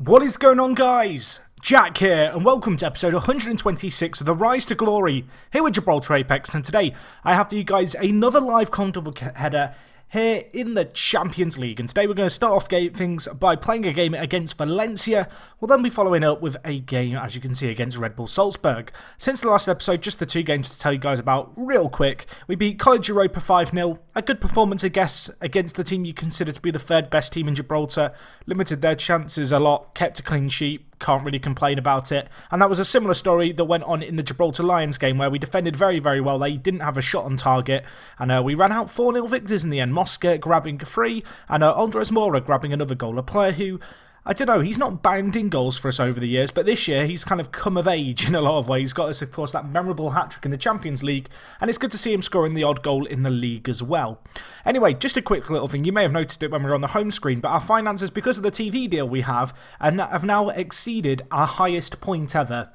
What is going on, guys? Jack here, and welcome to episode 126 of the Rise to Glory here with Gibraltar Apex. And today I have for you guys another live comfortable header here in the Champions League. And today we're going to start off things by playing a game against Valencia. We'll then be following up with a game, as you can see, against Red Bull Salzburg. Since the last episode, just the two games to tell you guys about real quick. We beat College Europa 5-0. A good performance, I guess, against the team you consider to be the third best team in Gibraltar. Limited their chances a lot, kept a clean sheet. Can't really complain about it. And that was a similar story that went on in the Gibraltar Lions game, where we defended very, very well. They didn't have a shot on target, and we ran out 4-0 victors in the end. Mosca grabbing a free, and Andres Mora grabbing another goal. A player who, I don't know, he's not banged in goals for us over the years, but this year he's kind of come of age in a lot of ways. Got us, of course, that memorable hat-trick in the Champions League, and it's good to see him scoring the odd goal in the league as well. Anyway, just a quick little thing. You may have noticed it when we were on the home screen, but our finances, because of the TV deal we have now exceeded our highest point ever.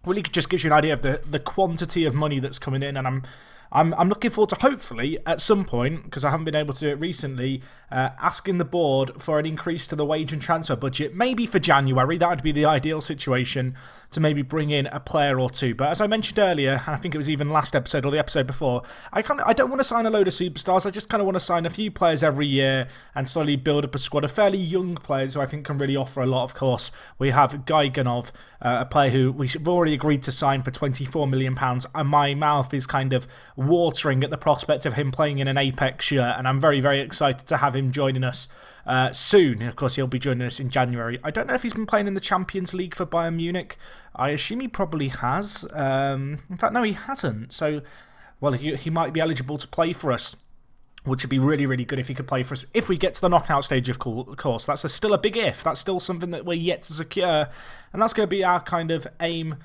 Really just gives you an idea of the quantity of money that's coming in, and I'm looking forward to, hopefully, at some point, because I haven't been able to do it recently, asking the board for an increase to the wage and transfer budget, maybe for January. That would be the ideal situation, to maybe bring in a player or two. But as I mentioned earlier, and I think it was even last episode or the episode before, I don't want to sign a load of superstars. I just kind of want to sign a few players every year and slowly build up a squad of fairly young players who I think can really offer a lot. Of course, we have Gaiganov, a player who we've already agreed to sign for £24 million, and my mouth is kind of watering at the prospect of him playing in an Apex shirt, and I'm very, very excited to have him joining us soon. Of course, he'll be joining us in January. I don't know if he's been playing in the Champions League for Bayern Munich. I assume he probably has. In fact, no, he hasn't. So, well, he might be eligible to play for us, which would be really, really good if he could play for us. If we get to the knockout stage, of course. That's still a big if. That's still something that we're yet to secure. And that's going to be our kind of aim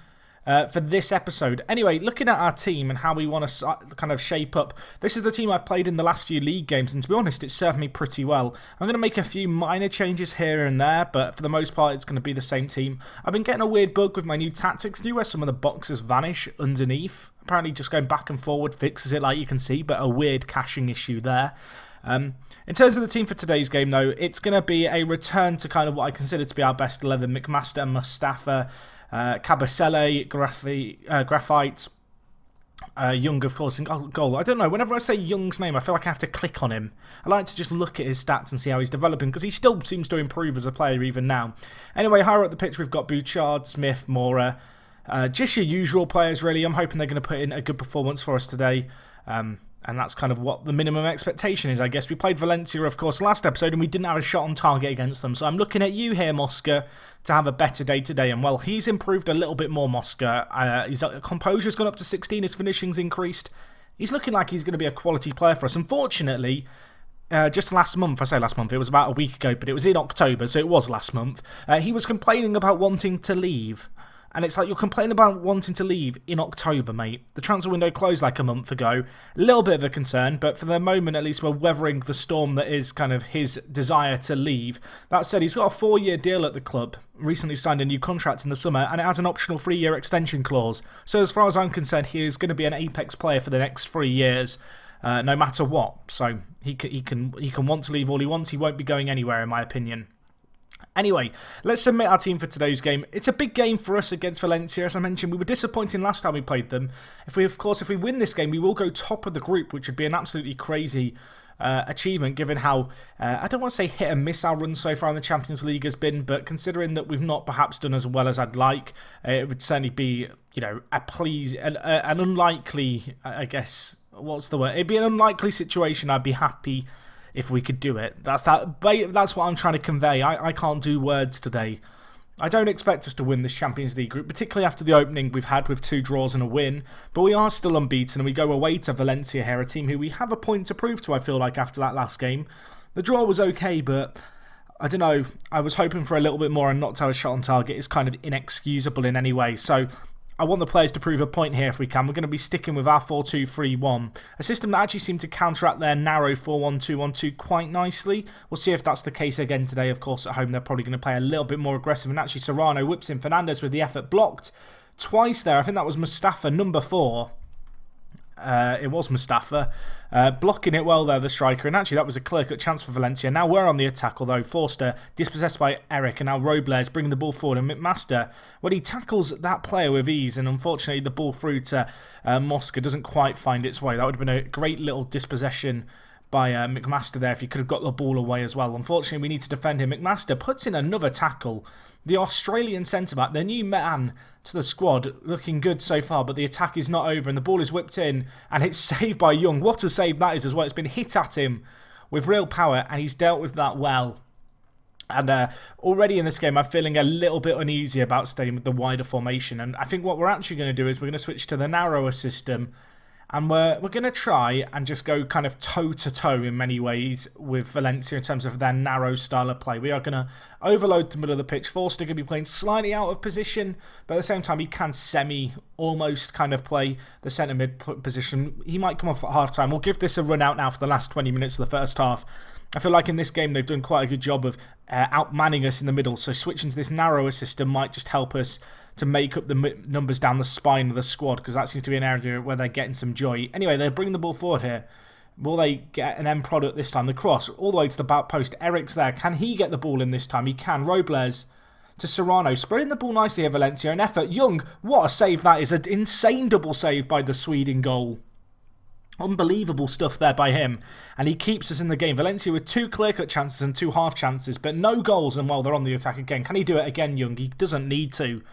for this episode. Anyway, looking at our team and how we want to kind of shape up, this is the team I've played in the last few league games, and to be honest, it served me pretty well. I'm going to make a few minor changes here and there, but for the most part, it's going to be the same team. I've been getting a weird bug with my new tactics, where some of the boxes vanish underneath. Apparently, just going back and forward fixes it, like you can see, but a weird caching issue there. In terms of the team for today's game, though, it's going to be a return to kind of what I consider to be our best 11. McMaster, Mustafa, Cabasele, Graphite, Young, of course, in goal. I don't know, whenever I say Young's name, I feel like I have to click on him. I like to just look at his stats and see how he's developing, because he still seems to improve as a player even now. Anyway, higher up the pitch, we've got Bouchard, Smith, Mora. Just your usual players, really. I'm hoping they're going to put in a good performance for us today. And that's kind of what the minimum expectation is, I guess. We played Valencia, of course, last episode, and we didn't have a shot on target against them. So I'm looking at you here, Mosca, to have a better day today. And, well, he's improved a little bit more, Mosca. His composure's gone up to 16. His finishing's increased. He's looking like he's going to be a quality player for us. Unfortunately, just last month, I say last month, it was about a week ago, but it was in October, so it was last month. He was complaining about wanting to leave. And it's like, you're complaining about wanting to leave in October, mate. The transfer window closed like a month ago. A little bit of a concern, but for the moment, at least, we're weathering the storm that is kind of his desire to leave. That said, he's got a 4-year deal at the club. Recently signed a new contract in the summer, and it has an optional 3-year extension clause. So as far as I'm concerned, he is going to be an Apex player for the next 3 years, no matter what. So he can want to leave all he wants. He won't be going anywhere, in my opinion. Anyway, let's submit our team for today's game. It's a big game for us against Valencia. As I mentioned, we were disappointing last time we played them. If we win this game, we will go top of the group, which would be an absolutely crazy achievement, given how, I don't want to say hit and miss our run so far in the Champions League has been, but considering that we've not perhaps done as well as I'd like, it would certainly be, an unlikely, I guess, what's the word? It'd be an unlikely situation. I'd be happy if we could do it. That's what I'm trying to convey. I can't do words today. I don't expect us to win this Champions League group, particularly after the opening we've had with 2 draws and a win. But we are still unbeaten, and we go away to Valencia here, a team who we have a point to prove to, I feel like, after that last game. The draw was okay, but I don't know. I was hoping for a little bit more, and not to have a shot on target is kind of inexcusable in any way. So I want the players to prove a point here if we can. We're going to be sticking with our 4-2-3-1. A system that actually seemed to counteract their narrow 4-1-2-1-2 quite nicely. We'll see if that's the case again today. Of course, at home, they're probably going to play a little bit more aggressive. And actually, Serrano whips in Fernandez with the effort blocked twice there. I think that was Mustafa, number 4. It was Mustafa. Blocking it well there, the striker. And actually, that was a clear-cut chance for Valencia. Now we're on the attack, although Forster dispossessed by Eric. And now Robles bringing the ball forward. And McMaster, well, he tackles that player with ease. And unfortunately, the ball through to Mosca doesn't quite find its way. That would have been a great little dispossession by McMaster there if he could have got the ball away as well. Unfortunately, we need to defend him. McMaster puts in another tackle. The Australian centre-back, their new man to the squad, looking good so far, but the attack is not over and the ball is whipped in and it's saved by Young. What a save that is as well. It's been hit at him with real power and he's dealt with that well. And already in this game, I'm feeling a little bit uneasy about staying with the wider formation. And I think what we're actually going to do is we're going to switch to the narrower system. And we're going to try and just go kind of toe-to-toe in many ways with Valencia in terms of their narrow style of play. We are going to overload the middle of the pitch. Forster going to be playing slightly out of position, but at the same time he can almost kind of play the centre-mid position. He might come off at half-time. We'll give this a run out now for the last 20 minutes of the first half. I feel like in this game they've done quite a good job of outmanning us in the middle, so switching to this narrower system might just help us to make up the numbers down the spine of the squad, because that seems to be an area where they're getting some joy. Anyway, they're bringing the ball forward here. Will they get an end product this time? The cross all the way to the back post. Eric's there. Can he get the ball in this time? He can. Robles to Serrano. Spreading the ball nicely here, Valencia. An effort. Young, what a save that is. An insane double save by the Swede in goal. Unbelievable stuff there by him. And he keeps us in the game. Valencia with 2 clear-cut chances and 2 half chances, but no goals. And well, they're on the attack again. Can he do it again, Young? He doesn't need to.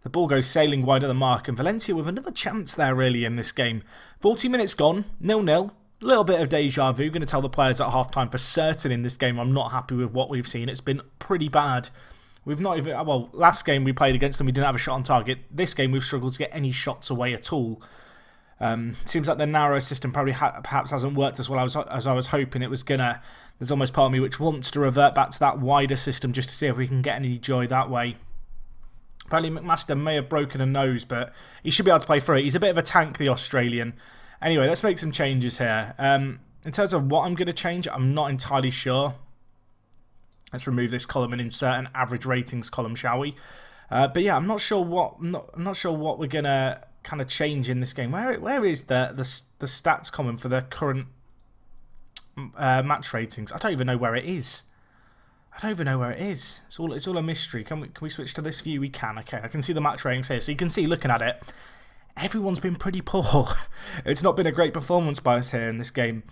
The ball goes sailing wide of the mark, and Valencia with another chance there really in this game. 40 minutes gone, 0-0. A little bit of deja vu. Going to tell the players at half-time for certain in this game I'm not happy with what we've seen. It's been pretty bad. We've not even... Well, last game we played against them, we didn't have a shot on target. This game we've struggled to get any shots away at all. Seems like the narrow system probably perhaps hasn't worked as well as I was hoping it was going to. There's almost part of me which wants to revert back to that wider system just to see if we can get any joy that way. Apparently McMaster may have broken a nose, but he should be able to play through it. He's a bit of a tank, the Australian. Anyway, let's make some changes here. In terms of what I'm going to change, I'm not entirely sure. Let's remove this column and insert an average ratings column, shall we? But yeah, I'm not sure what we're going to kind of change in this game. Where is the stats column for the current match ratings? I don't even know where it is. It's all a mystery. Can we switch to this view? We can. Okay, I can see the match ratings here. So you can see, looking at it, everyone's been pretty poor. It's not been a great performance by us here in this game.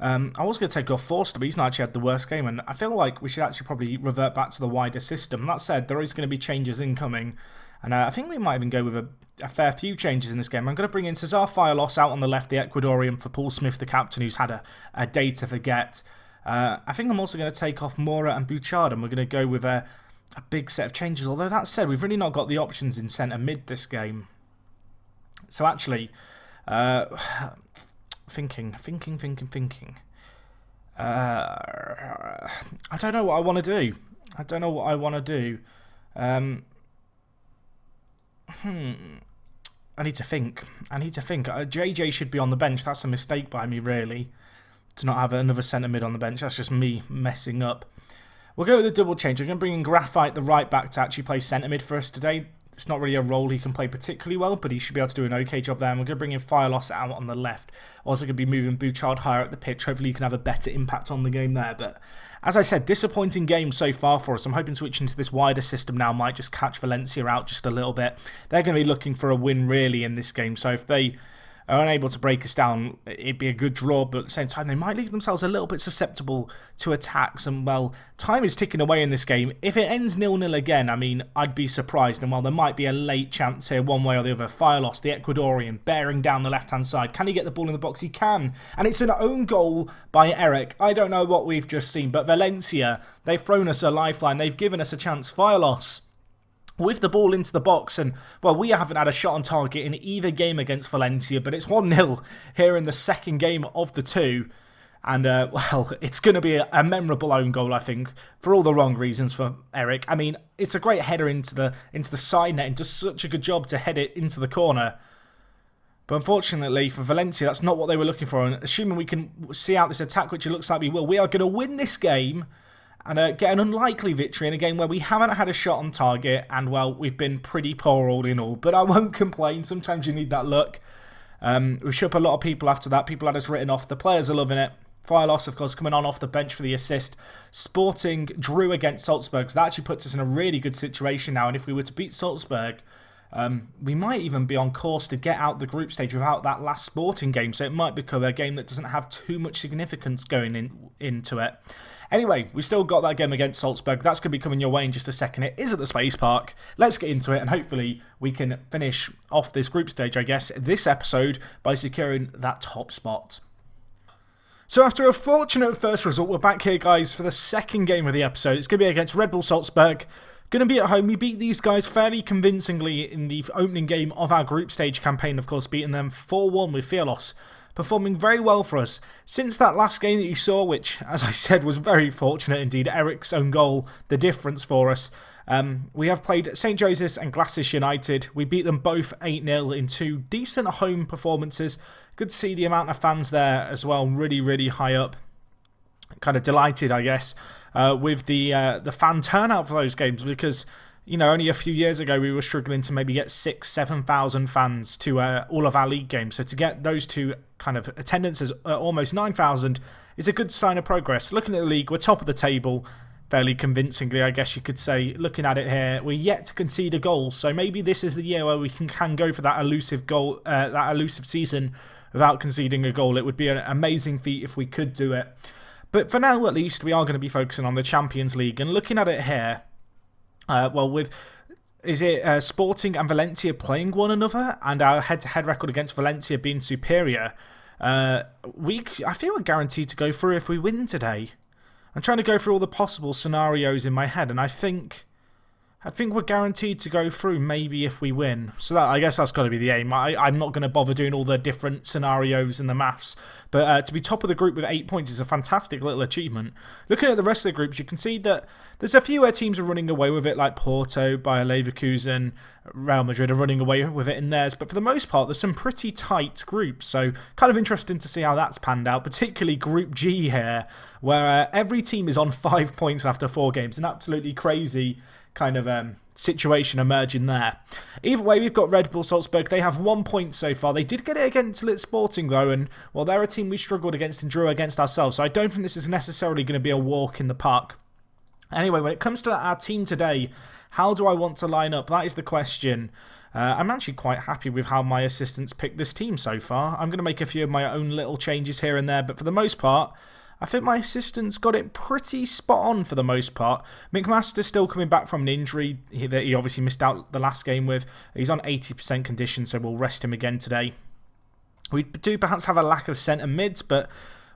I was going to take off Forster, but he's not actually had the worst game, and I feel like we should actually probably revert back to the wider system. That said, there is going to be changes incoming, and I think we might even go with a fair few changes in this game. I'm going to bring in Cesar Fialos out on the left, the Ecuadorian, for Paul Smith, the captain, who's had a day to forget. I think I'm also going to take off Mora and Bouchard, and we're going to go with a big set of changes. Although that said, we've really not got the options in centre mid this game. So actually, thinking. I don't know what I want to do. I need to think. JJ should be on the bench. That's a mistake by me, really, to not have another centre mid on the bench. That's just me messing up. We'll go with a double change. I'm going to bring in Graphite, the right back, to actually play centre mid for us today. It's not really a role he can play particularly well, but he should be able to do an okay job there. And we're going to bring in Fireloss out on the left. Also going to be moving Bouchard higher up the pitch. Hopefully he can have a better impact on the game there. But as I said, disappointing game so far for us. I'm hoping switching to this wider system now might just catch Valencia out just a little bit. They're going to be looking for a win really in this game. So if they are unable to break us down, it'd be a good draw, but at the same time they might leave themselves a little bit susceptible to attacks, and well, time is ticking away in this game. If it ends 0-0 again, I mean, I'd be surprised, and while there might be a late chance here one way or the other, Fireloss, the Ecuadorian, bearing down the left-hand side. Can he get the ball in the box? He can, and it's an own goal by Eric. I don't know what we've just seen, but Valencia, they've thrown us a lifeline. They've given us a chance. Fireloss with the ball into the box, and well, we haven't had a shot on target in either game against Valencia, but it's 1-0 here in the second game of the two, and well, it's going to be a memorable own goal, I think, for all the wrong reasons for Eric. I mean, it's a great header into the side net, and does such a good job to head it into the corner. But unfortunately for Valencia, that's not what they were looking for, and assuming we can see out this attack, which it looks like we will, we are going to win this game and get an unlikely victory in a game where we haven't had a shot on target, and well, we've been pretty poor all in all, but I won't complain. Sometimes you need that luck. We shook up a lot of people after that. People had us written off. The players are loving it. Fireloss, of course, coming on off the bench for the assist. Sporting drew against Salzburg, so that actually puts us in a really good situation now. And if we were to beat Salzburg, we might even be on course to get out the group stage without that last Sporting game. So it might become a game that doesn't have too much significance going into it. Anyway, we've still got that game against Salzburg. That's going to be coming your way in just a second. It is at the Space Park. Let's get into it, and hopefully we can finish off this group stage, I guess, this episode by securing that top spot. So after a fortunate first result, we're back here, guys, for the second game of the episode. It's going to be against Red Bull Salzburg. Going to be at home. We beat these guys fairly convincingly in the opening game of our group stage campaign, of course, beating them 4-1 with Fireloss. Performing very well for us. Since that last game that you saw, which, as I said, was very fortunate indeed, Eric's own goal, the difference for us. We have played St. Joseph's and Glasses United. We beat them both 8-0 in two decent home performances. Good to see the amount of fans there as well, really, really high up. Kind of delighted, I guess, with the fan turnout for those games because, you know, only a few years ago we were struggling to maybe get 6,000-7,000 fans to all of our league games. So to get those two kind of attendances at almost 9,000 is a good sign of progress. Looking at the league, we're top of the table. Fairly convincingly, I guess you could say. Looking at it here, we're yet to concede a goal, so maybe this is the year where we can go for that elusive goal, that elusive season without conceding a goal. It would be an amazing feat if we could do it. But for now, at least, we are going to be focusing on the Champions League. And looking at it here, Sporting and Valencia playing one another, and our head-to-head record against Valencia being superior, I feel we're guaranteed to go through if we win today. I'm trying to go through all the possible scenarios in my head, and I think we're guaranteed to go through maybe if we win. So I guess that's got to be the aim. I'm not going to bother doing all the different scenarios and the maths, but to be top of the group with 8 points is a fantastic little achievement. Looking at the rest of the groups, you can see that there's a few where teams are running away with it, like Porto, Bayer Leverkusen, Real Madrid are running away with it in theirs, but for the most part, there's some pretty tight groups, so kind of interesting to see how that's panned out, particularly Group G here, where every team is on 5 points after 4 games, an absolutely crazy kind of situation emerging there. Either way, we've got Red Bull Salzburg. They have 1 point so far. They did get it against Lit Sporting, though, and, well, they're a team we struggled against and drew against ourselves, so I don't think this is necessarily going to be a walk in the park. Anyway, when it comes to our team today, how do I want to line up? That is the question. I'm actually quite happy with how my assistants picked this team so far. I'm going to make a few of my own little changes here and there, but for the most part, I think my assistants got it pretty spot on for the most part. McMaster's still coming back from an injury that he obviously missed out the last game with. He's on 80% condition, so we'll rest him again today. We do perhaps have a lack of centre mids, but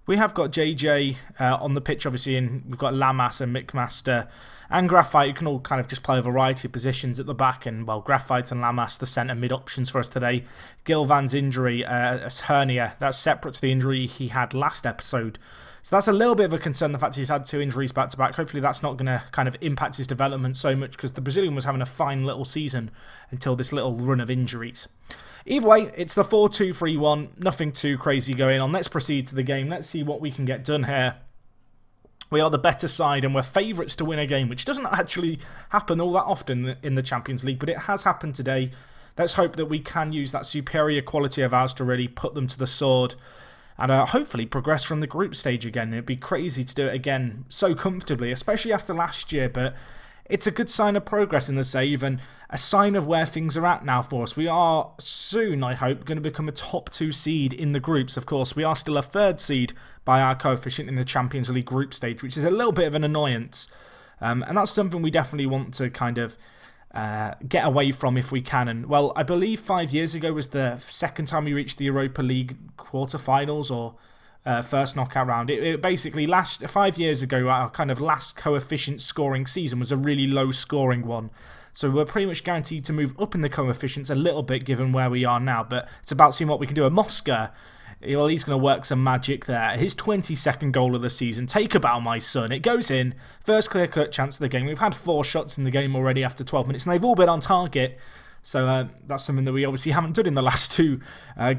we have got JJ on the pitch, obviously, and we've got Lamas and McMaster and Graphite, who can all kind of just play a variety of positions at the back. And, well, Graphite and Lamas, the centre mid options for us today. Gilvan's injury, a hernia, that's separate to the injury he had last episode. So that's a little bit of a concern, the fact he's had 2 injuries back-to-back. Hopefully that's not going to kind of impact his development so much, because the Brazilian was having a fine little season until this little run of injuries. Either way, it's the 4-2-3-1. Nothing too crazy going on. Let's proceed to the game. Let's see what we can get done here. We are the better side and we're favourites to win a game, which doesn't actually happen all that often in the Champions League, but it has happened today. Let's hope that we can use that superior quality of ours to really put them to the sword and hopefully progress from the group stage again. It'd be crazy to do it again so comfortably, especially after last year, but it's a good sign of progress in the save and a sign of where things are at now for us. We are soon, I hope, going to become a top 2 seed in the groups. Of course, we are still a 3rd seed by our coefficient in the Champions League group stage, which is a little bit of an annoyance. And that's something we definitely want to kind of get away from if we can. And, well, I believe 5 years ago was the second time we reached the Europa League quarterfinals or first knockout round. It basically 5 years ago, our kind of last coefficient scoring season was a really low scoring one. So we're pretty much guaranteed to move up in the coefficients a little bit given where we are now. But it's about seeing what we can do. And Mosca, well, he's going to work some magic there. His 22nd goal of the season. Take a bow, my son. It goes in. First clear-cut chance of the game. We've had 4 shots in the game already after 12 minutes, and they've all been on target. So that's something that we obviously haven't done in the last 2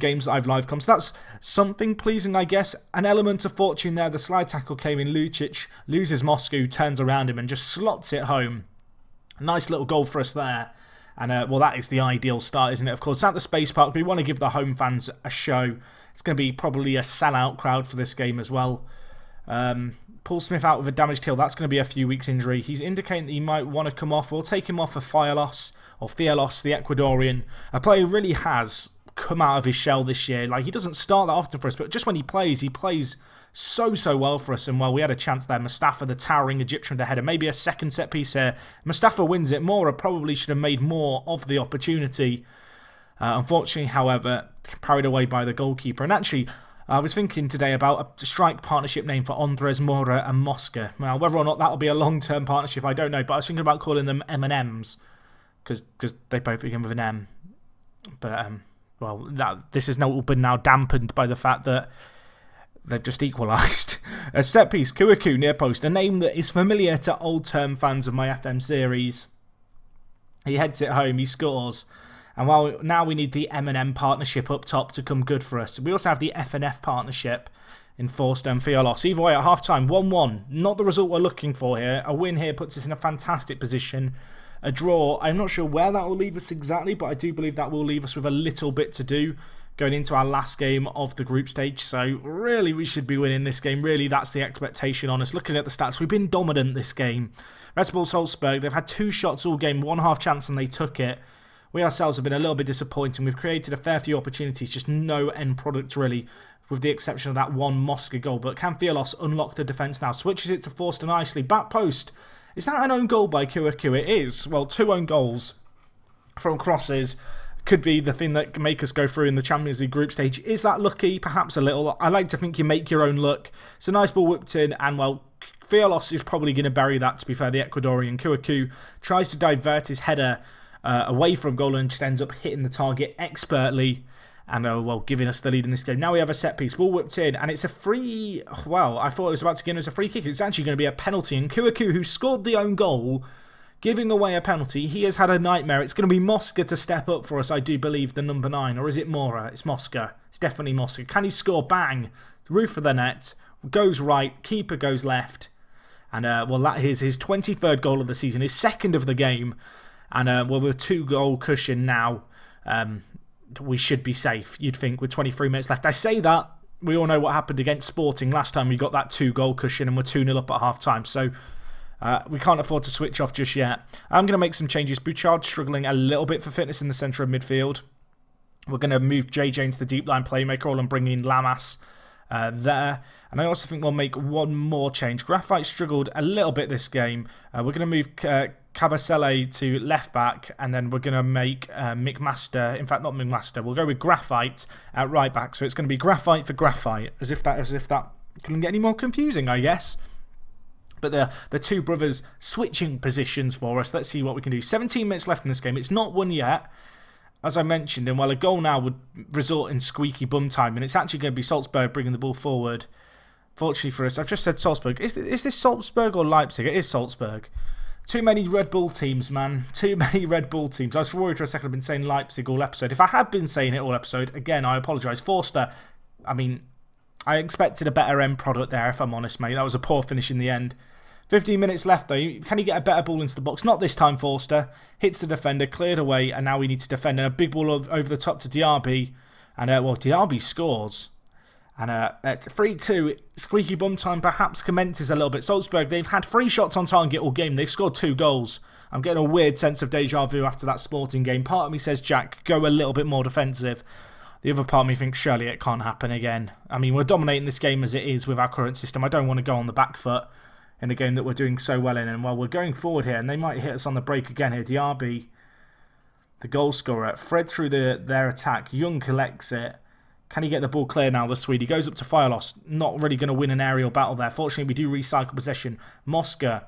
games that I've live-com. So that's something pleasing, I guess. An element of fortune there. The slide tackle came in. Lucic loses Moscow, turns around him and just slots it home. A nice little goal for us there. And, well, that is the ideal start, isn't it? Of course, at the Space Park, we want to give the home fans a show. It's going to be probably a sellout crowd for this game as well. Paul Smith out with a damage kill. That's going to be a few weeks injury. He's indicating that he might want to come off. We'll take him off for Fielos, the Ecuadorian. A player who really has come out of his shell this year. Like, he doesn't start that often for us, but just when he plays so well for us. And, well, we had a chance there. Mustafa, the towering Egyptian with the header. Maybe a second set piece here. Mustafa wins it. Mora probably should have made more of the opportunity. Unfortunately, however, carried away by the goalkeeper. And actually, I was thinking today about a strike partnership name for Andres Mora and Mosca. Now, whether or not that will be a long-term partnership, I don't know. But I was thinking about calling them M&Ms because they both begin with an M. But, well, this has now been dampened by the fact that they've just equalised. A set piece, Kuaku near post, a name that is familiar to old-term fans of my FM series. He heads it home, he scores. And while now we need the M&M partnership up top to come good for us. We also have the F&F partnership in Forster and Fiolos. Either way, at half-time, 1-1. Not the result we're looking for here. A win here puts us in a fantastic position. A draw, I'm not sure where that will leave us exactly, but I do believe that will leave us with a little bit to do going into our last game of the group stage. So really, we should be winning this game. Really, that's the expectation on us. Looking at the stats, we've been dominant this game. Red Bull Salzburg, they've had 2 shots all game, 1 half chance, and they took it. We ourselves have been a little bit disappointing. We've created a fair few opportunities, just no end product really, with the exception of that one Mosca goal. But can Fielos unlock the defence now? Switches it to Forster nicely. Back post. Is that an own goal by Kuaku? It is. Well, 2 own goals from crosses could be the thing that can make us go through in the Champions League group stage. Is that lucky? Perhaps a little. I like to think you make your own luck. It's a nice ball whipped in, and, well, Fielos is probably going to bury that, to be fair, the Ecuadorian. Kuaku tries to divert his header away from goal and just ends up hitting the target expertly and, well, giving us the lead in this game. Now we have a set piece, ball whipped in, and it's a free. Well, I thought it was about to give us a free kick. It's actually going to be a penalty, and Kuaku, who scored the own goal, giving away a penalty. He has had a nightmare. It's going to be Mosca to step up for us, I do believe, the number 9, or is it Mora? It's Mosca. It's definitely Mosca. Can he score? Bang! Roof of the net, goes right, keeper goes left, and, well, that is his 23rd goal of the season, his 2nd of the game. And, well, with a 2-goal cushion now, we should be safe, you'd think, with 23 minutes left. I say that. We all know what happened against Sporting last time we got that 2-goal cushion and we're 2-0 up at half-time. So, we can't afford to switch off just yet. I'm going to make some changes. Bouchard's struggling a little bit for fitness in the centre of midfield. We're going to move JJ into the deep line playmaker and bring in Lamas there. And I also think we'll make one more change. Graphite struggled a little bit this game. We're going to move Cabasele to left back, and then we're going to make McMaster, in fact not McMaster, we'll go with Graphite at right back. So it's going to be Graphite for Graphite, as if that couldn't get any more confusing, I guess. But the 2 brothers switching positions for us. Let's see what we can do. 17 minutes left in this game. It's not won yet, as I mentioned, and while a goal now would result in squeaky bum time, and it's actually going to be Salzburg bringing the ball forward. Fortunately for us, I've just said Salzburg. Is this Salzburg or Leipzig? It is Salzburg. Too many Red Bull teams, man. Too many Red Bull teams. I was worried for a second I've been saying Leipzig all episode. If I had been saying it all episode, again, I apologise. Forster, I mean, I expected a better end product there, if I'm honest, mate. That was a poor finish in the end. 15 minutes left, though. Can he get a better ball into the box? Not this time, Forster. Hits the defender, cleared away, and now we need to defend. And a big ball over the top to Diaby. And, well, Diaby scores. And at 3-2, squeaky bum time perhaps commences a little bit. Salzburg, they've had 3 shots on target all game. They've scored 2 goals. I'm getting a weird sense of deja vu after that Sporting game. Part of me says, Jack, go a little bit more defensive. The other part of me thinks, surely it can't happen again. I mean, we're dominating this game as it is with our current system. I don't want to go on the back foot in a game that we're doing so well in. And while we're going forward here, and they might hit us on the break again here. Diaby, the goal scorer, Fred through their attack. Young collects it. Can he get the ball clear now, the Swede? He goes up to Fielos. Not really going to win an aerial battle there. Fortunately, we do recycle possession. Mosca,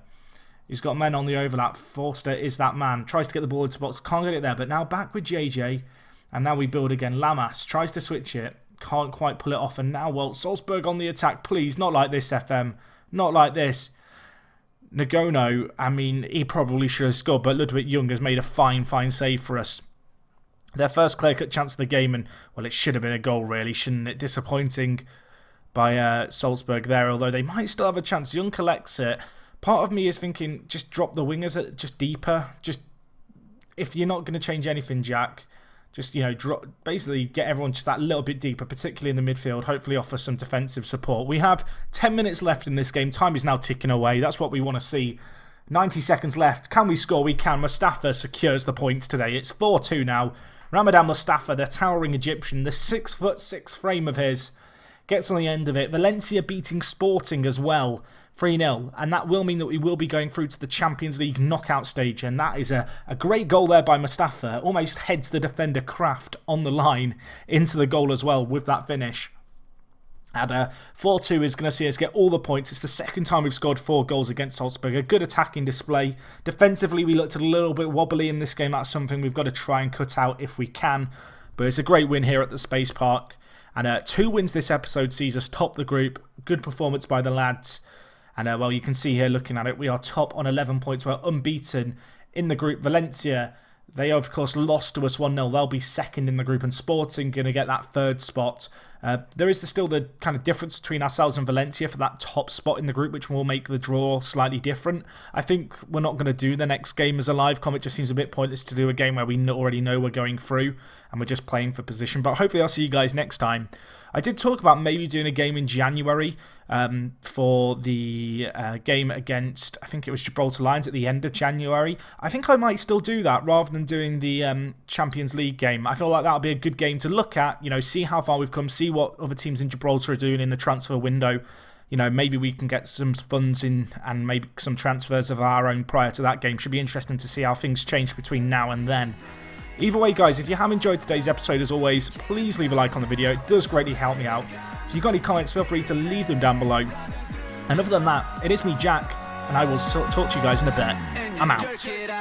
he's got men on the overlap. Forster is that man. Tries to get the ball into the box. Can't get it there. But now back with JJ. And now we build again. Lamas tries to switch it. Can't quite pull it off. And now, well, Salzburg on the attack. Please, not like this, FM. Not like this. Nagono, I mean, he probably should have scored. But Ludwig Jung has made a fine save for us. Their first clear-cut chance of the game, and, well, it should have been a goal, really, shouldn't it? Disappointing by Salzburg there, although they might still have a chance. Young collects it. Part of me is thinking, just drop the wingers just deeper. Just if you're not going to change anything, Jack, just, you know, basically get everyone just that little bit deeper, particularly in the midfield. Hopefully offer some defensive support. We have 10 minutes left in this game. Time is now ticking away. That's what we want to see. 90 seconds left. Can we score? We can. Mustafa secures the points today. It's 4-2 now. Ramadan Mustafa, the towering Egyptian, the 6'6" frame of his, gets on the end of it. Valencia beating Sporting as well, 3-0. And that will mean that we will be going through to the Champions League knockout stage. And that is a great goal there by Mustafa. Almost heads the defender Kraft on the line into the goal as well with that finish. And 4-2 is going to see us get all the points. It's the second time we've scored 4 goals against Salzburg. A good attacking display. Defensively, we looked a little bit wobbly in this game. That's something we've got to try and cut out if we can. But it's a great win here at the Space Park. And 2 wins this episode sees us top the group. Good performance by the lads. And well, you can see here looking at it, we are top on 11 points. We're unbeaten in the group. Valencia, they of course lost to us 1-0. They'll be second in the group, and Sporting going to get that 3rd spot. There is still the kind of difference between ourselves and Valencia for that top spot in the group, which will make the draw slightly different. I think we're not going to do the next game as a live com. It just seems a bit pointless to do a game where we already know we're going through and we're just playing for position. But hopefully I'll see you guys next time. I did talk about maybe doing a game in January for the game against, I think it was Gibraltar Lions at the end of January. I think I might still do that rather than doing the Champions League game. I feel like that'll be a good game to look at, you know, see how far we've come, see what other teams in Gibraltar are doing in the transfer window. You know, maybe we can get some funds in and maybe some transfers of our own prior to that game. Should be interesting to see how things change between now and then. Either way, guys, if you have enjoyed today's episode, as always, please leave a like on the video. It does greatly help me out. If you've got any comments, feel free to leave them down below. And other than that, it is me, Jack, and I will talk to you guys in a bit. I'm out.